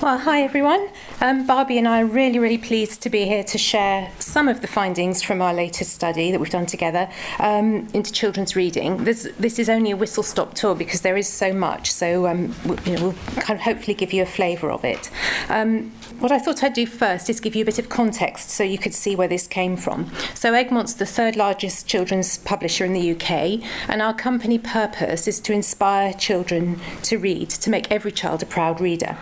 Well, hi everyone. Barbie and I are really pleased to be here to share some of the findings from our latest study that we've done together into children's reading. This is only a whistle-stop tour because there is so much, so we'll kind of hopefully give you a flavour of it. What I thought I'd do first is give you a bit of context so you could see where this came from. So Egmont's the third largest children's publisher in the UK, and our company purpose is to inspire children to read, to make every child a proud reader.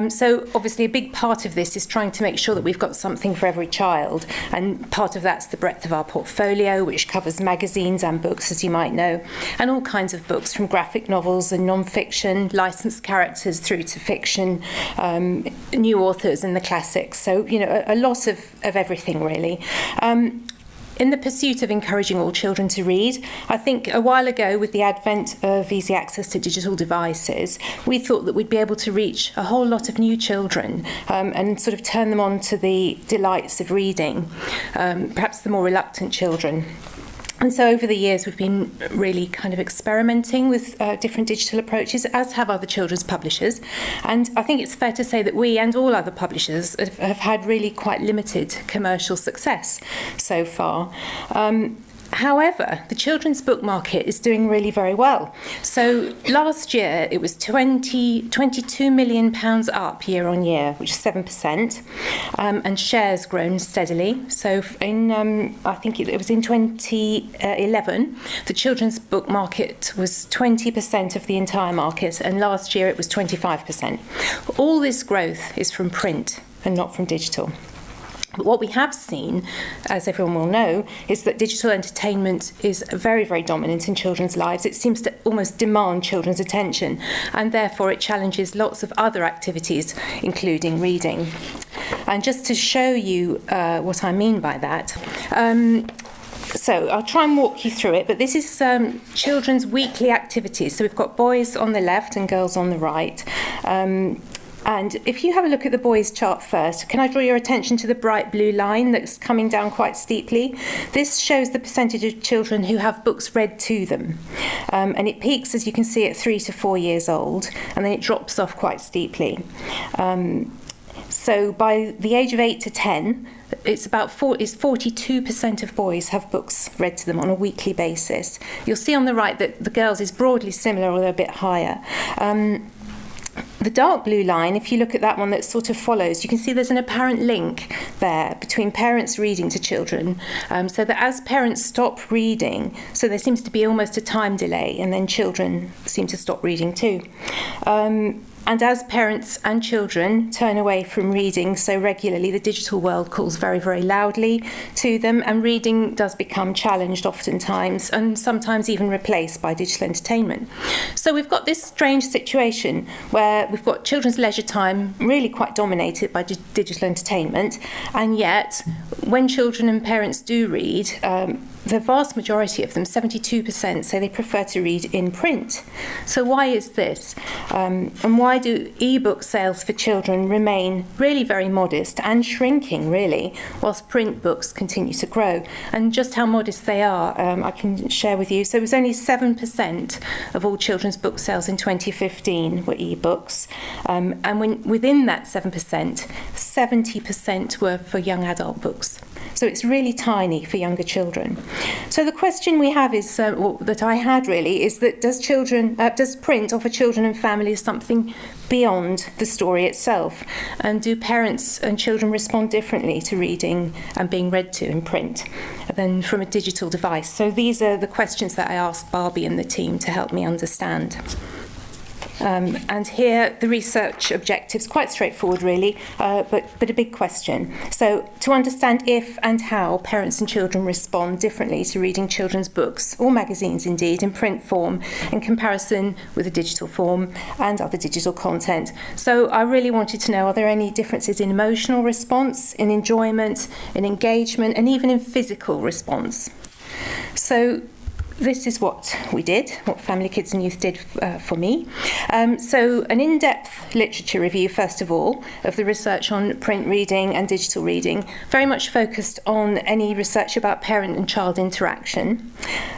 So obviously a big part of this is trying to make sure that we've got something for every child, and part of that's the breadth of our portfolio, which covers magazines and books, as you might know, and all kinds of books, from graphic novels and non-fiction, licensed characters through to fiction, new authors and the classics. So, a lot of everything really. In the pursuit of encouraging all children to read, I think a while ago, with the advent of easy access to digital devices, we thought that we'd be able to reach a whole lot of new children and sort of turn them on to the delights of reading, perhaps the more reluctant children. And so over the years, we've been really kind of experimenting with different digital approaches, as have other children's publishers. And I think it's fair to say that we and all other publishers have had really quite limited commercial success so far. However, the children's book market is doing really very well. So last year, it was £22 million up year on year, which is 7%, and shares grown steadily. So I think it was in 2011, the children's book market was 20% of the entire market, and last year it was 25%. All this growth is from print and not from digital. But what we have seen, as everyone will know, is that digital entertainment is very dominant in children's lives. It seems to almost demand children's attention, and therefore it challenges lots of other activities, including reading. And just to show you what I mean by that, so I'll try and walk you through it, but this is children's weekly activities. So we've got boys on the left and girls on the right. And if you have a look at the boys' chart first, can I draw your attention to the bright blue line that's coming down quite steeply? This shows the percentage of children who have books read to them. And it peaks, as you can see, at 3 to 4 years old, and then it drops off quite steeply. So by the age of 8 to 10, it's 42% of boys have books read to them on a weekly basis. You'll see on the right that the girls is broadly similar, although a bit higher. The dark blue line, if you look at that one that sort of follows, you can see there's an apparent link there between parents reading to children, so that as parents stop reading, so there seems to be almost a time delay, and then children seem to stop reading too. And as parents and children turn away from reading so regularly, the digital world calls very loudly to them, and reading does become challenged oftentimes, and sometimes even replaced by digital entertainment. So we've got this strange situation where we've got children's leisure time really quite dominated by digital entertainment, and yet when children and parents do read, the vast majority of them, 72%, say they prefer to read in print. So why is this? And why do e-book sales for children remain really very modest and shrinking, really, whilst print books continue to grow? And just how modest they are, I can share with you. So it was only 7% of all children's book sales in 2015 were e-books. And within that 7%, 70% were for young adult books. So it's really tiny for younger children. So the question we have is, that I had really, is that does print offer children and families something beyond the story itself? And do parents and children respond differently to reading and being read to in print than from a digital device? So these are the questions that I asked Barbie and the team to help me understand. And here the research objectives, quite straightforward really, but a big question. So to understand if and how parents and children respond differently to reading children's books, or magazines indeed, in print form in comparison with a digital form and other digital content. So I really wanted to know, are there any differences in emotional response, in enjoyment, in engagement, and even in physical response? So this is what we did, what Family, Kids and Youth did for me. So an in-depth literature review, first of all, of the research on print reading and digital reading, very much focused on any research about parent and child interaction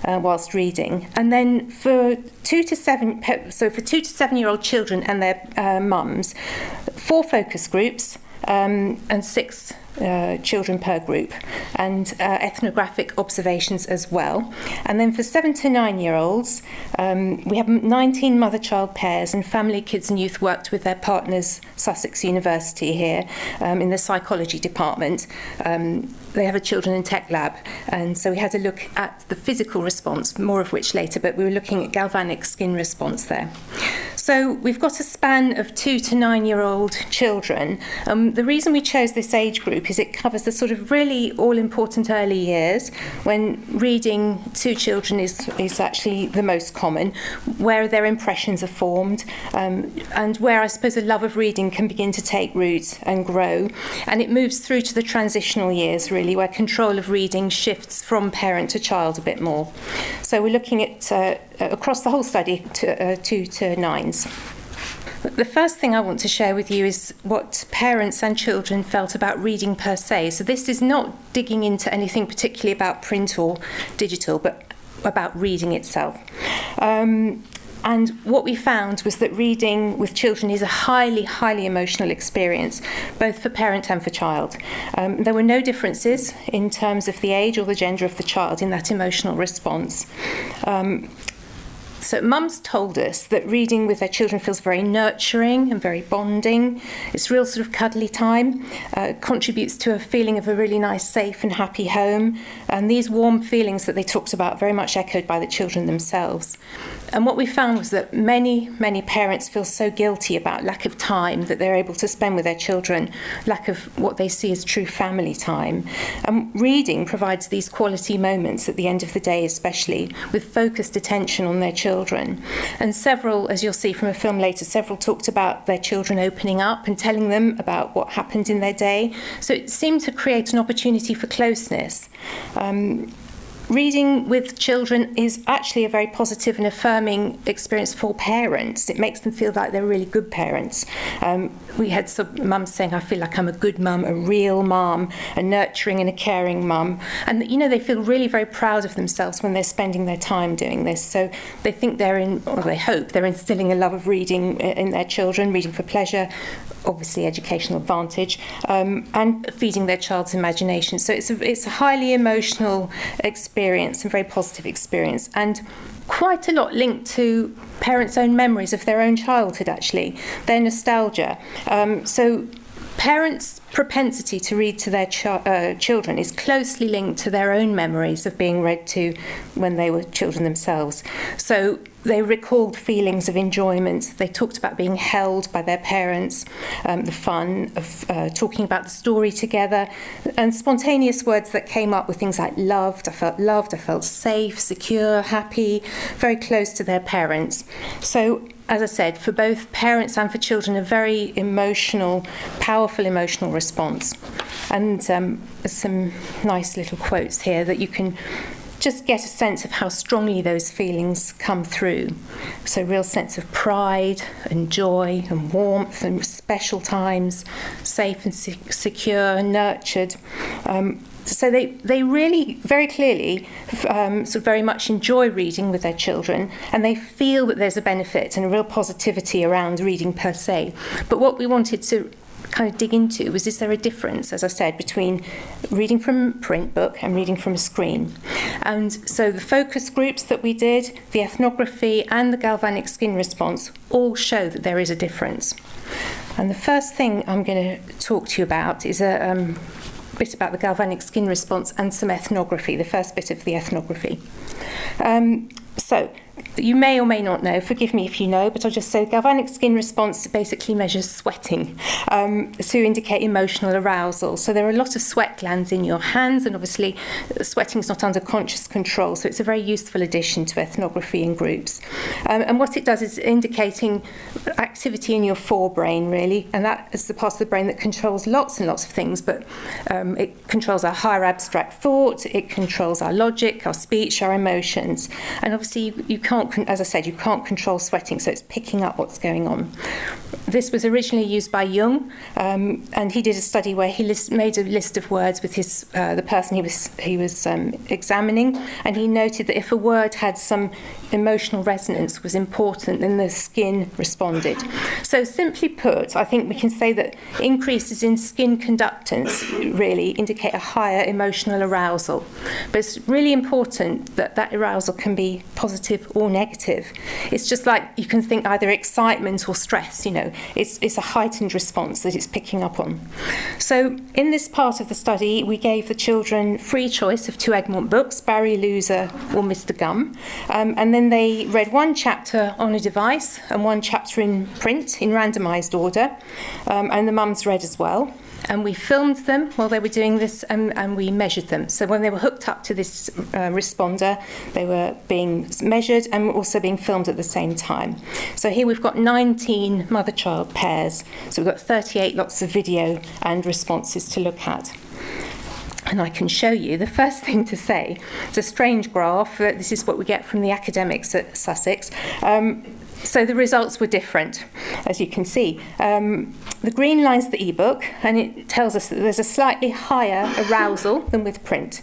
whilst reading. And then for 2 to 7-year-old children and their mums, 4 focus groups and 6 children per group, and ethnographic observations as well. And then for 7 to 9-year-olds, we have 19 mother-child pairs, and Family, Kids and Youth worked with their partners, Sussex University here, in the psychology department. They have a children in tech lab, and so we had a look at the physical response, more of which later, but we were looking at galvanic skin response there. So we've got a span of 2 to 9-year-old children. The reason we chose this age group is it covers the sort of really all-important early years when reading to children is actually the most common, where their impressions are formed, and where I suppose a love of reading can begin to take root and grow. And it moves through to the transitional years, really, where control of reading shifts from parent to child a bit more. So we're looking at across the whole study, 2 to 9s. The first thing I want to share with you is what parents and children felt about reading per se. So this is not digging into anything particularly about print or digital, but about reading itself. And what we found was that reading with children is a highly, highly emotional experience, both for parent and for child. There were no differences in terms of the age or the gender of the child in that emotional response. So mums told us that reading with their children feels very nurturing and very bonding. It's real sort of cuddly time, contributes to a feeling of a really nice, safe and happy home. And these warm feelings that they talked about very much echoed by the children themselves. And what we found was that many, many parents feel so guilty about lack of time that they're able to spend with their children, lack of what they see as true family time. And reading provides these quality moments at the end of the day, especially, with focused attention on their children. And several, as you'll see from a film later, several talked about their children opening up and telling them about what happened in their day. So it seemed to create an opportunity for closeness. Reading with children is actually a very positive and affirming experience for parents. It makes them feel like they're really good parents. We had some mums saying, I feel like I'm a good mum, a real mum, a nurturing and a caring mum. And, you know, they feel really very proud of themselves when they're spending their time doing this. So they think they hope they're instilling a love of reading in their children, reading for pleasure, obviously educational advantage, and feeding their child's imagination. So it's a highly emotional experience and very positive experience, and quite a lot linked to parents' own memories of their own childhood, actually, their nostalgia. So parents' propensity to read to their children is closely linked to their own memories of being read to when they were children themselves. So they recalled feelings of enjoyment. They talked about being held by their parents, the fun of talking about the story together, and spontaneous words that came up with things like loved, I felt safe, secure, happy, very close to their parents. So, as I said, for both parents and for children, a very emotional, powerful emotional response. And some nice little quotes here that you can just get a sense of how strongly those feelings come through. So real sense of pride and joy and warmth and special times, safe and secure and nurtured. So they really, very clearly, sort of very much enjoy reading with their children, and they feel that there's a benefit and a real positivity around reading per se. But what we wanted to kind of dig into was, is there a difference, as I said, between reading from a print book and reading from a screen? And so the focus groups that we did, the ethnography and the galvanic skin response all show that there is a difference. And the first thing I'm going to talk to you about is a bit about the galvanic skin response and some ethnography, the first bit of the ethnography. So you may or may not know, forgive me if you know, but I'll just say galvanic skin response basically measures sweating to indicate emotional arousal. So there are a lot of sweat glands in your hands, and obviously sweating is not under conscious control, so it's a very useful addition to ethnography in groups. And what it does is indicating activity in your forebrain, really, and that is the part of the brain that controls lots and lots of things, but it controls our higher abstract thought, it controls our logic, our speech, our emotions. And obviously you can't, as I said, you can't control sweating, so it's picking up what's going on. This was originally used by Jung, and he did a study where he made a list of words with his the person he was examining, and he noted that if a word had some emotional resonance was important, then the skin responded. So simply put, I think we can say that increases in skin conductance really indicate a higher emotional arousal. But it's really important that that arousal can be positive or negative. It's just like you can think either excitement or stress, you know, it's a heightened response that it's picking up on. So in this part of the study, we gave the children free choice of 2 Egmont books, Barry Loser or Mr. Gum, and then they read 1 chapter on a device and 1 chapter in print in randomised order, and the mums read as well. And we filmed them while they were doing this, and we measured them. So when they were hooked up to this responder, they were being measured and also being filmed at the same time. So here we've got 19 mother-child pairs. So we've got 38 lots of video and responses to look at. And I can show you. The first thing to say, it's a strange graph. This is what we get from the academics at Sussex. So the results were different, as you can see. The green line's the ebook, and it tells us that there's a slightly higher arousal than with print,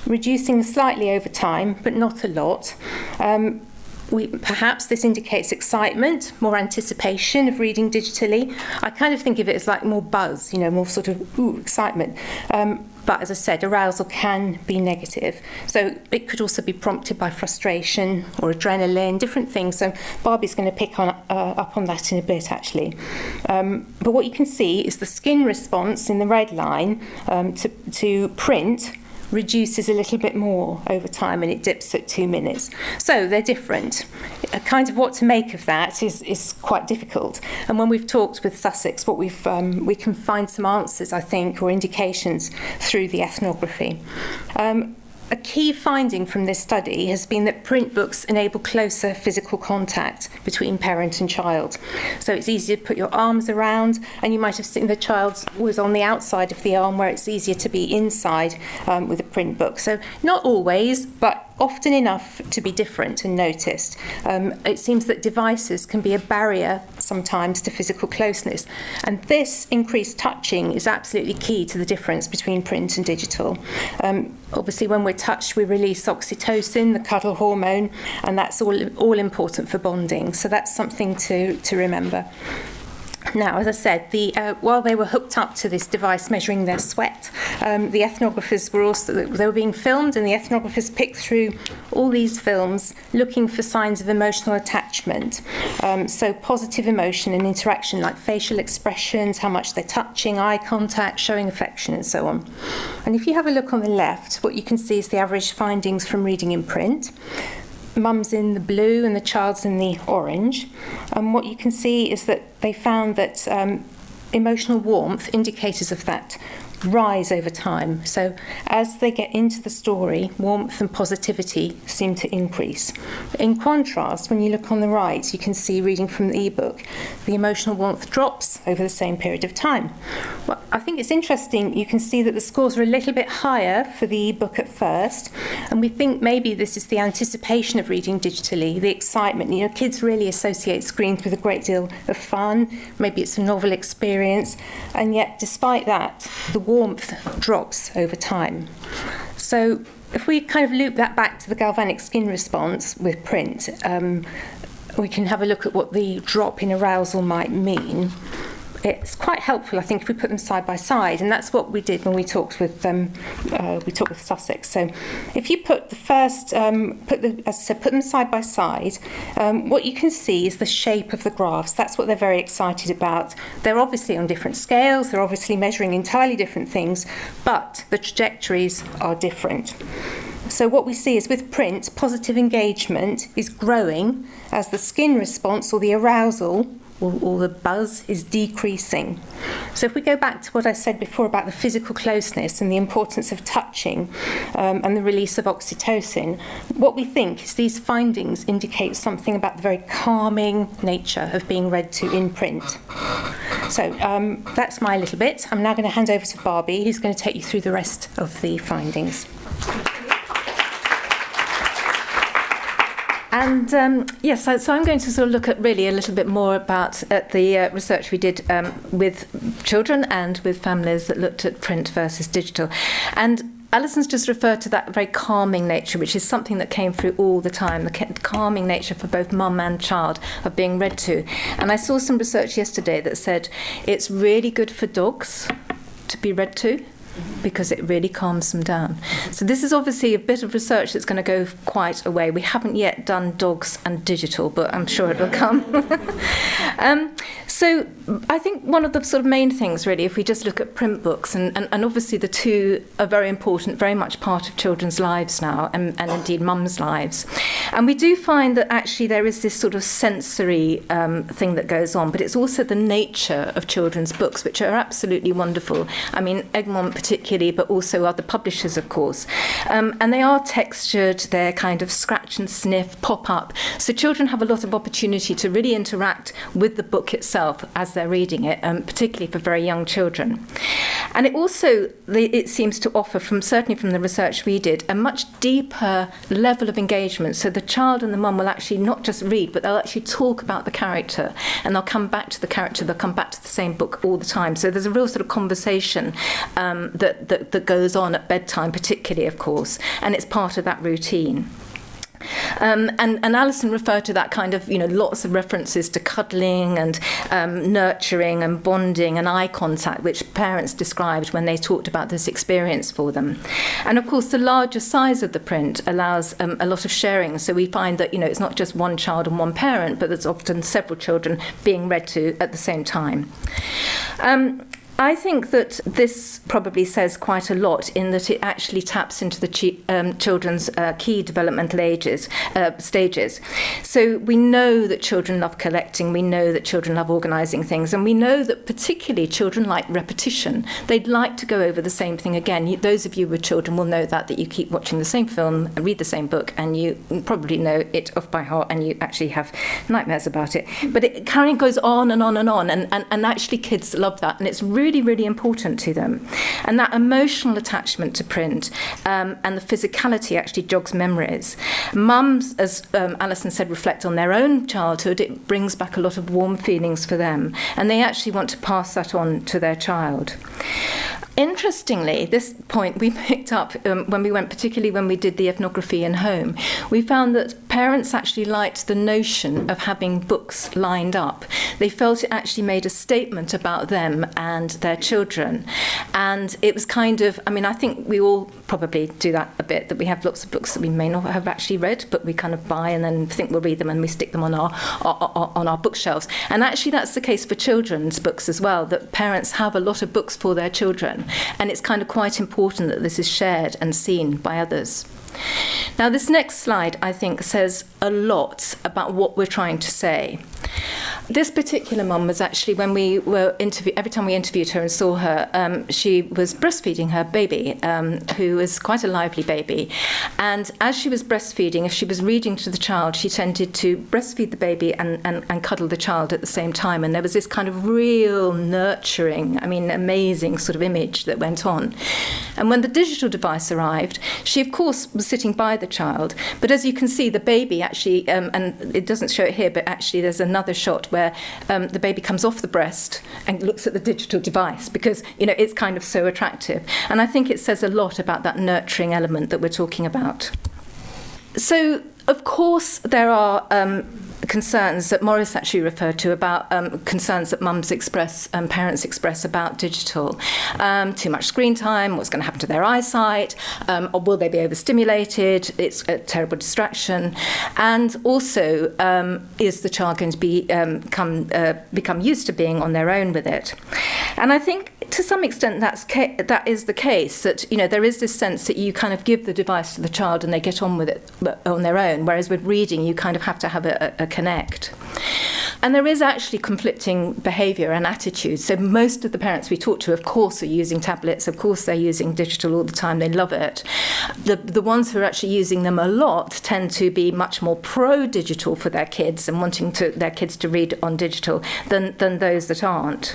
reducing slightly over time, but not a lot. Perhaps this indicates excitement, more anticipation of reading digitally. I kind of think of it as like more buzz, you know, more sort of excitement. But as I said, arousal can be negative. So it could also be prompted by frustration or adrenaline, different things. So Barbie's going to pick up on that in a bit, actually. But what you can see is the skin response in the red line to print reduces a little bit more over time, and it dips at 2 minutes. So they're different. Kind of what to make of that is quite difficult. And when we've talked with Sussex, what we can find some answers, I think, or indications through the ethnography. A key finding from this study has been that print books enable closer physical contact between parent and child. So it's easier to put your arms around, and you might have seen the child was on the outside of the arm, where it's easier to be inside with a print book. So not always, but often enough to be different and noticed. It seems that devices can be a barrier sometimes to physical closeness, and this increased touching is absolutely key to the difference between print and digital. Obviously, when we're touched, we release oxytocin, the cuddle hormone, and that's all important for bonding. So that's something to remember. Now, as I said, while they were hooked up to this device measuring their sweat, the ethnographers they were being filmed, and the ethnographers picked through all these films looking for signs of emotional attachment. So positive emotion and interaction, like facial expressions, how much they're touching, eye contact, showing affection, and so on. And if you have a look on the left, what you can see is the average findings from reading in print. Mum's in the blue and the child's in the orange. And what you can see is that they found that emotional warmth, indicators of that, rise over time. So as they get into the story, warmth and positivity seem to increase. In contrast, when you look on the right, you can see, reading from the ebook, the emotional warmth drops over the same period of time. Well, I think it's interesting, you can see that the scores are a little bit higher for the ebook at first, and we think maybe this is the anticipation of reading digitally, the excitement. You know, kids really associate screens with a great deal of fun, maybe it's a novel experience, and yet despite that, the warmth drops over time. So if we kind of loop that back to the galvanic skin response with print, we can have a look at what the drop in arousal might mean. It's quite helpful, I think, if we put them side by side, and that's what we did when we talked with Sussex. So, if you put the first, put them side by side, what you can see is the shape of the graphs. That's what they're very excited about. They're obviously on different scales. They're obviously measuring entirely different things, but the trajectories are different. So what we see is with print, positive engagement is growing as the skin response or the arousal or the buzz is decreasing. So if we go back to what I said before about the physical closeness and the importance of touching and the release of oxytocin, what we think is these findings indicate something about the very calming nature of being read to in print. So that's my little bit. I'm now going to hand over to Barbie, who's going to take you through the rest of the findings. And yes, so I'm going to sort of look at really a little bit more about the research we did with children and with families that looked at print versus digital. And Alison's just referred to that very calming nature, which is something that came through all the time, the calming nature for both mum and child of being read to. And I saw some research yesterday that said it's really good for dogs to be read to, because it really calms them down. So this is obviously a bit of research that's going to go quite a way. We haven't yet done dogs and digital, but I'm sure it will come. So I think one of the sort of main things, really, if we just look at print books, and obviously the two are very important, very much part of children's lives now, and indeed mums' lives. And we do find that actually there is this sort of sensory thing that goes on, but it's also the nature of children's books, which are absolutely wonderful. I mean, Egmont particularly, but also other publishers, of course. And they are textured, they're kind of scratch and sniff, pop up. So children have a lot of opportunity to really interact with the book itself as they're reading it, particularly for very young children. And it also, it seems to offer, certainly from the research we did, a much deeper level of engagement. So the child and the mum will actually not just read, but they'll actually talk about the character, and they'll come back to the character, they'll come back to the same book all the time. So there's a real sort of conversation that goes on at bedtime, particularly, of course, and it's part of that routine. And Alison referred to that kind of, lots of references to cuddling and nurturing and bonding and eye contact, which parents described when they talked about this experience for them. And of course, the larger size of the print allows a lot of sharing. So we find that, it's not just one child and one parent, but there's often several children being read to at the same time. I think that this probably says quite a lot in that it actually taps into the children's key developmental stages. So we know that children love collecting, we know that children love organising things, and we know that particularly children like repetition. They'd like to go over the same thing again. Those of you with children will know that you keep watching the same film, read the same book, and you probably know it off by heart, and you actually have nightmares about it. But it kind of goes on and on and on, and actually kids love that, and it's really, really important to them. And that emotional attachment to print and the physicality actually jogs memories. Mums, as Alison said, reflect on their own childhood. It brings back a lot of warm feelings for them, and they actually want to pass that on to their child. Interestingly, this point we picked up particularly when we did the ethnography in home. We found that parents actually liked the notion of having books lined up. They felt it actually made a statement about them and their children. And it was kind of, I think we all probably do that a bit, that we have lots of books that we may not have actually read, but we kind of buy and then think we'll read them, and we stick them on our bookshelves. And actually that's the case for children's books as well, that parents have a lot of books for their children. And it's kind of quite important that this is shared and seen by others. Now, this next slide, I think, says a lot about what we're trying to say. This particular mum was actually, when we were every time we interviewed her and saw her, she was breastfeeding her baby, who was quite a lively baby. And as she was breastfeeding, if she was reading to the child, she tended to breastfeed the baby and cuddle the child at the same time. And there was this kind of real nurturing, amazing sort of image that went on. And when the digital device arrived, she, of course, was sitting by the child. But as you can see, the baby actually, and it doesn't show it here, but actually there's another shot where the baby comes off the breast and looks at the digital device, because, it's kind of so attractive. And I think it says a lot about that nurturing element that we're talking about. So, of course, there are concerns that Maurice actually referred to about concerns that parents express about digital. Too much screen time, what's going to happen to their eyesight, or will they be overstimulated? It's a terrible distraction. And also, is the child going to become used to being on their own with it? And I think to some extent that is the case, that, you know, there is this sense that you kind of give the device to the child and they get on with it on their own, whereas with reading you kind of have to have a connect. And there is actually conflicting behaviour and attitudes. So most of the parents we talk to, of course, are using tablets. Of course, they're using digital all the time. They love it. The ones who are actually using them a lot tend to be much more pro-digital for their kids and wanting their kids to read on digital than those that aren't.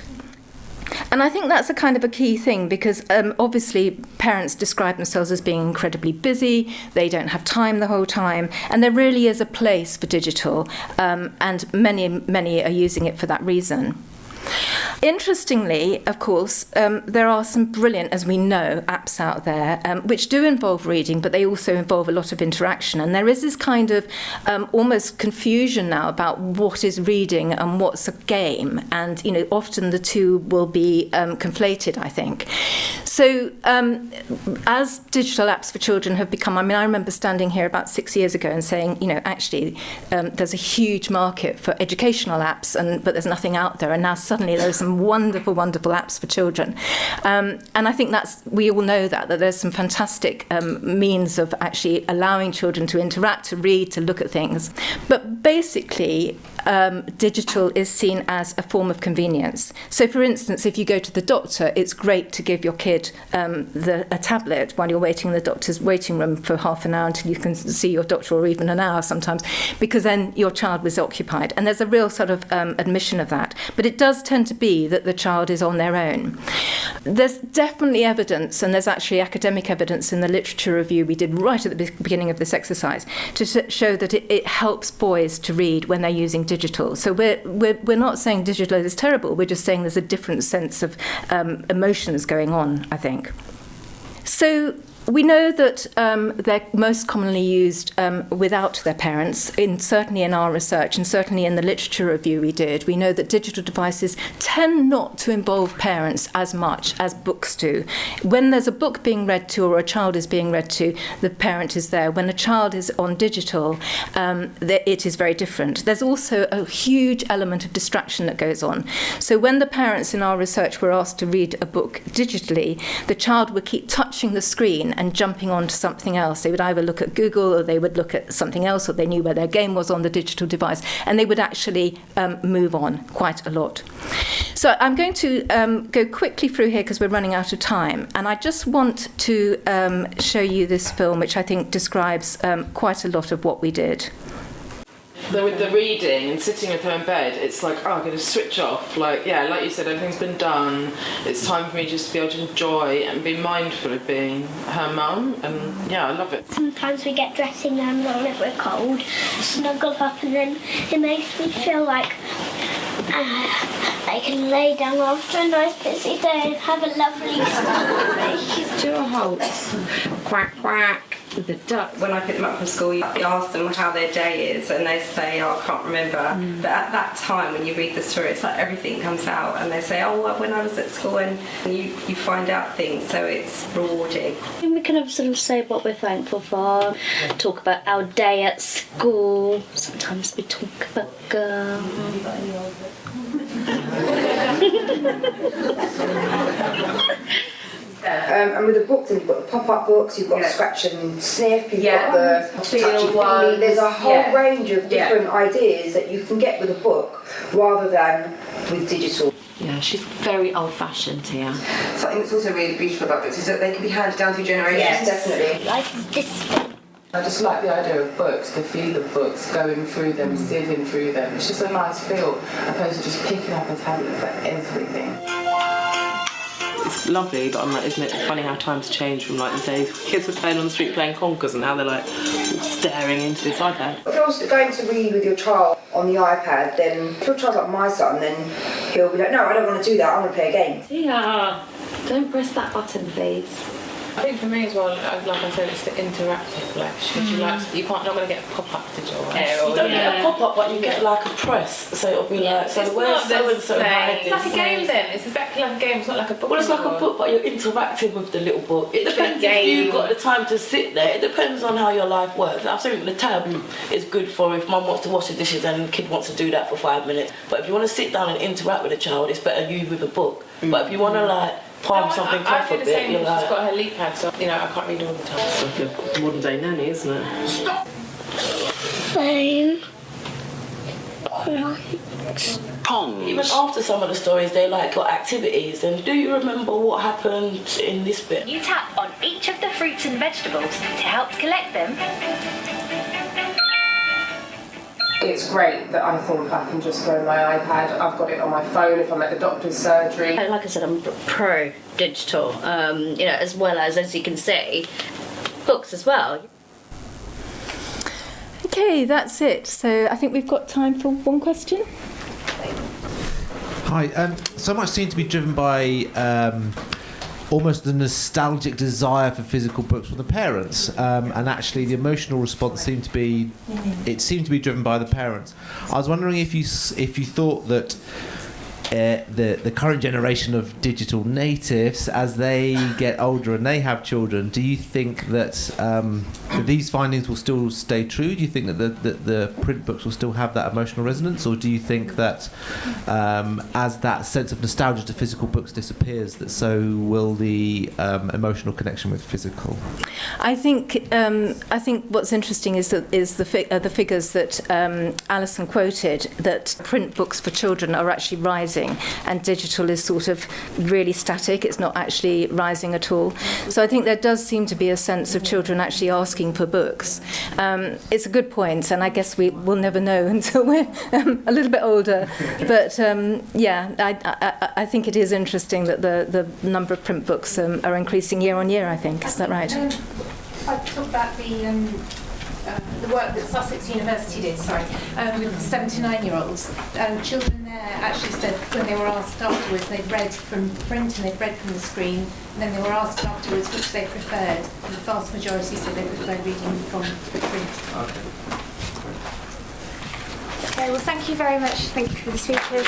And I think that's a kind of a key thing, because obviously parents describe themselves as being incredibly busy, they don't have time the whole time, and there really is a place for digital, and many are using it for that reason. Interestingly, of course, there are some brilliant, as we know, apps out there which do involve reading, but they also involve a lot of interaction. And there is this kind of almost confusion now about what is reading and what's a game. And, you know, often the two will be conflated, I think. So as digital apps for children have become, I mean, I remember standing here about 6 years ago and saying, you know, actually, there's a huge market for educational apps, but there's nothing out there. And now suddenly there's some wonderful apps for children. And I think we all know that there's some fantastic means of actually allowing children to interact, to read, to look at things. But basically, digital is seen as a form of convenience. So, for instance, if you go to the doctor, it's great to give your kid a tablet while you're waiting in the doctor's waiting room for half an hour until you can see your doctor, or even an hour sometimes, because then your child was occupied. And there's a real sort of admission of that. But it does tend to be that the child is on their own. There's definitely evidence, and there's actually academic evidence in the literature review we did right at the beginning of this exercise, to show that it helps boys to read when they're using digital. So we're not saying digital is terrible, we're just saying there's a different sense of emotions going on, I think. So we know that they're most commonly used without their parents, certainly in our research and certainly in the literature review we did. We know that digital devices tend not to involve parents as much as books do. When there's a book being read to or a child is being read to, the parent is there. When a child is on digital, it is very different. There's also a huge element of distraction that goes on. So when the parents in our research were asked to read a book digitally, the child would keep touching the screen and jumping on to something else. They would either look at Google or they would look at something else, or they knew where their game was on the digital device, and they would actually move on quite a lot. So I'm going to go quickly through here because we're running out of time, and I just want to show you this film, which I think describes quite a lot of what we did. With the reading and sitting with her in bed, it's like, oh, I'm going to switch off. Like you said, everything's been done. It's time for me just to be able to enjoy and be mindful of being her mum. And yeah, I love it. Sometimes we get dressing gowns on if we're cold, snuggle up, and then it makes me feel like I can lay down after a nice busy day and have a lovely sleep. Do a halt. Quack, quack. With the duck. When I pick them up from school, you ask them how their day is, and they say, oh, I can't remember. But at that time, when you read the story, it's like everything comes out, and they say, oh, well, when I was at school, and you find out things, so it's rewarding. We can sort of say what we're thankful for, talk about our day at school. Sometimes we talk about girls. And with the books, you've got the pop-up books, you've got scratch and sniff, you've got the touchy feely. There's a whole range of different ideas that you can get with a book rather than with digital. Yeah, she's very old-fashioned here. Something that's also really beautiful about books is that they can be handed down through generations. Yes, definitely. Like this one. I just like the idea of books, the feel of books, going through them, sieving through them. It's just a nice feel, opposed to just picking up a tablet for everything. It's lovely, but I'm like, isn't it funny how times change from like the days kids were playing on the street playing conkers and now they're like staring into this iPad. If you're going to read with your child on the iPad, then if your child's like my son, then he'll be like, no, I don't want to do that, I want to play a game. Yeah, don't press that button, please. I think for me as well, like I said, it's the interactive flash because you're not going to get a pop-up digital. You don't get a pop-up, but you get like a press, so it'll be like, so where's so and so hide It's like a game then. It's exactly like a game. It's not like a book. Well, it's like a book, but you're interacting with the little book. It depends if you've got the time to sit there. It depends on how your life works. I think the tab is good for if mum wants to wash the dishes and the kid wants to do that for 5 minutes. But if you want to sit down and interact with a child, it's better you with a book. But if you want to like palm something off a bit, you're like... She's got her leap pad, so I can't read all the time. It's like a modern day nanny, isn't it? Stop. Fine. Even after some of the stories, they like got activities. And do you remember what happened in this bit? You tap on each of the fruits and vegetables to help collect them. It's great that I think I can just throw my iPad. I've got it on my phone if I'm at the doctor's surgery. Like I said, I'm pro digital, as well as you can see, books as well. Okay, that's it. So I think we've got time for one question. Hi. So much seems to be driven by almost the nostalgic desire for physical books from the parents, and actually the emotional response seemed to be driven by the parents. I was wondering if you thought that the current generation of digital natives, as they get older and they have children, do you think that these findings will still stay true? Do you think that the print books will still have that emotional resonance, or do you think that as that sense of nostalgia to physical books disappears, that so will the emotional connection with physical? I think what's interesting is the figures that Alison quoted, that print books for children are actually rising and digital is sort of really static. It's not actually rising at all. So I think there does seem to be a sense of children actually asking for books. It's a good point, and I guess we will never know until we're a little bit older. But I think it is interesting that the number of print books are increasing year on year, I think. Is that right? I talked about the work that Sussex University did, with 7 to 9-year-olds. Children there actually said when they were asked afterwards, they'd read from print and they'd read from the screen, and then they were asked afterwards which they preferred, and the vast majority said they preferred reading from the print. Okay, well, thank you very much. Thank you for the speakers.